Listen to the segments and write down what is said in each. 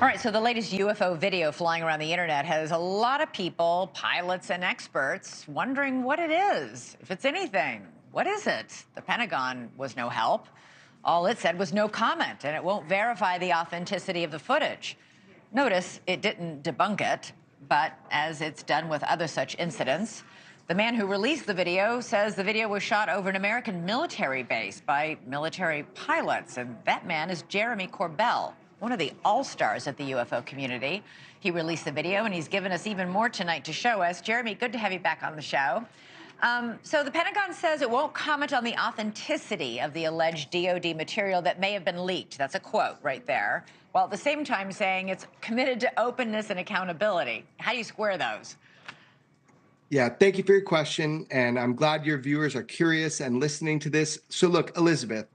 All right, so the latest UFO video flying around the internet has a lot of people, pilots and experts, wondering what it is. If it's anything, what is it? The Pentagon was no help. All it said was no comment, and it won't verify the authenticity of the footage. Notice it didn't debunk it, but as it's done with other such incidents, the man who released the video says the video was shot over an American military base by military pilots, and that man is Jeremy Corbell, one of the all-stars of the UFO community. He released the video, and he's given us even more tonight to show us. Jeremy, good to have you back on the show. So the Pentagon says it won't comment on the authenticity of the alleged DoD material that may have been leaked. That's a quote right there, while at the same time saying it's committed to openness and accountability. How do you square those? Yeah, thank you for your question, and I'm glad your viewers are curious and listening to this. So look, Elizabeth,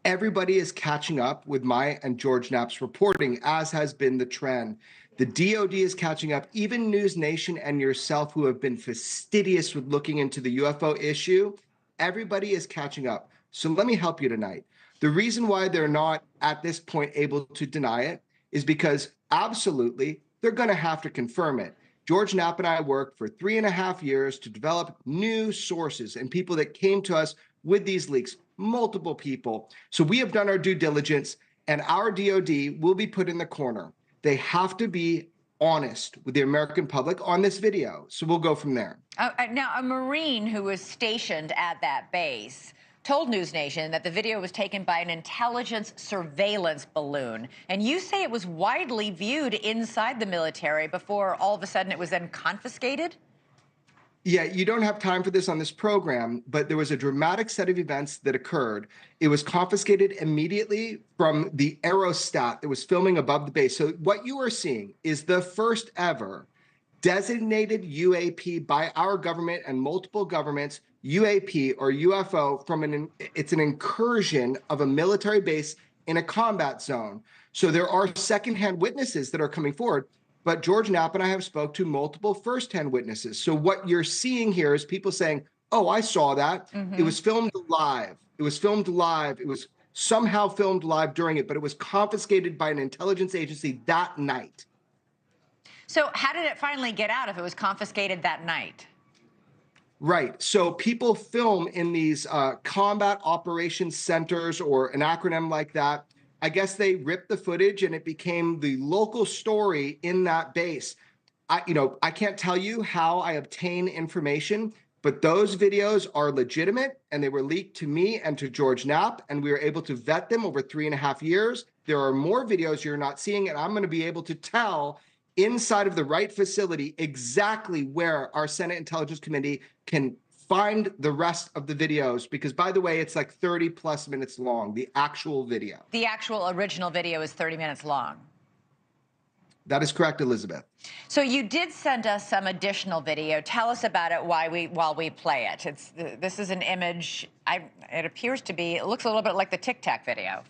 everybody is catching up with my and George Knapp's reporting, as has been the trend. The DoD is catching up. Even News Nation and yourself, who have been fastidious with looking into the UFO issue, everybody is catching up. So let me help you tonight. The reason why they're not at this point able to deny it is because absolutely they're going to have to confirm it. George Knapp and I worked for 3.5 years to develop new sources and people that came to us with these leaks, multiple people. So we have done our due diligence, and our DoD will be put in the corner. They have to be honest with the American public on this video. So we'll go from there. Now, a Marine who was stationed at that base told News Nation that the video was taken by an intelligence surveillance balloon. And you say it was widely viewed inside the military before all of a sudden it was then confiscated? Yeah, you don't have time for this on this program, but there was a dramatic set of events that occurred. It was confiscated immediately from the aerostat that was filming above the base. So what you are seeing is the first ever designated UAP by our government and multiple governments, UAP or UFO, it's an incursion of a military base in a combat zone. So there are secondhand witnesses that are coming forward. But George Knapp and I have spoke to multiple firsthand witnesses. So what you're seeing here is people saying, oh, I saw that. It was filmed live. It was filmed live. It was somehow filmed live during it, but it was confiscated by an intelligence agency that night. So how did it finally get out if it was confiscated that night? Right. So people film in these combat operations centers, or an acronym like that. I guess they ripped the footage and it became the local story in that base. I can't tell you how I obtain information, but those videos are legitimate and they were leaked to me and to George Knapp, and we were able to vet them over 3.5 years. There are more videos you're not seeing, and I'm going to be able to tell inside of the right facility exactly where our Senate Intelligence Committee can find the rest of the videos, because, by the way, it's like 30 plus minutes long, the actual video. The actual original video is 30 minutes long. That is correct, Elizabeth. So you did send us some additional video. Tell us about it while we play it. This is an image. It appears to be, it looks a little bit like the Tic Tac video.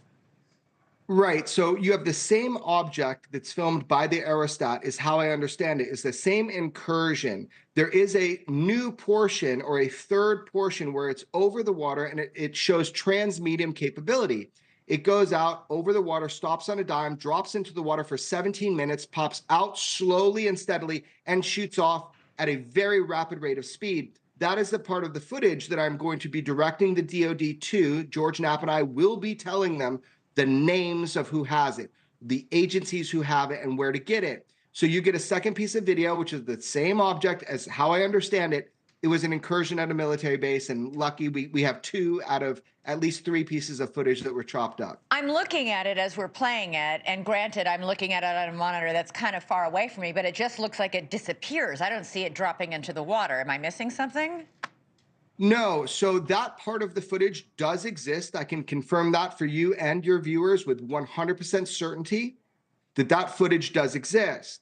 Right. So you have the same object that's filmed by the aerostat, is how I understand it, is the same incursion. There is a new portion, or a third portion, where it's over the water and it shows transmedium capability. It goes out over the water, stops on a dime, drops into the water for 17 minutes, pops out slowly and steadily, and shoots off at a very rapid rate of speed. That is the part of the footage that I'm going to be directing the DoD to. George Knapp and I will be telling them the names of who has it, the agencies who have it, and where to get it. So you get a second piece of video, which is the same object. As how I understand it, it was an incursion at a military base, and lucky we have 2 out of at least 3 pieces of footage that were chopped up. I'm looking at it as we're playing it, and granted, I'm looking at it on a monitor that's kind of far away from me, but it just looks like it disappears. I don't see it dropping into the water. Am I missing something? No, so that part of the footage does exist. I can confirm that for you and your viewers with 100% certainty that that footage does exist.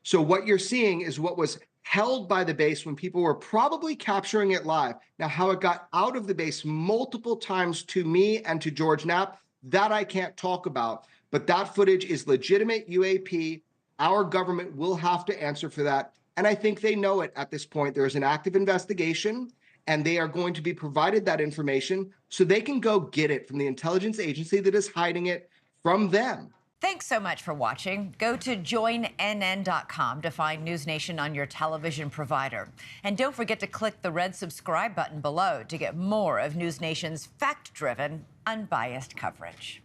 So what you're seeing is what was held by the base when people were probably capturing it live. Now, how it got out of the base multiple times to me and to George Knapp, that I can't talk about. But that footage is legitimate UAP. Our government will have to answer for that. And I think they know it at this point. There's an active investigation, and they are going to be provided that information so they can go get it from the intelligence agency that is hiding it from them. Thanks so much for watching. Go to joinnn.com to find News Nation on your television provider. And don't forget to click the red subscribe button below to get more of News Nation's fact-driven, unbiased coverage.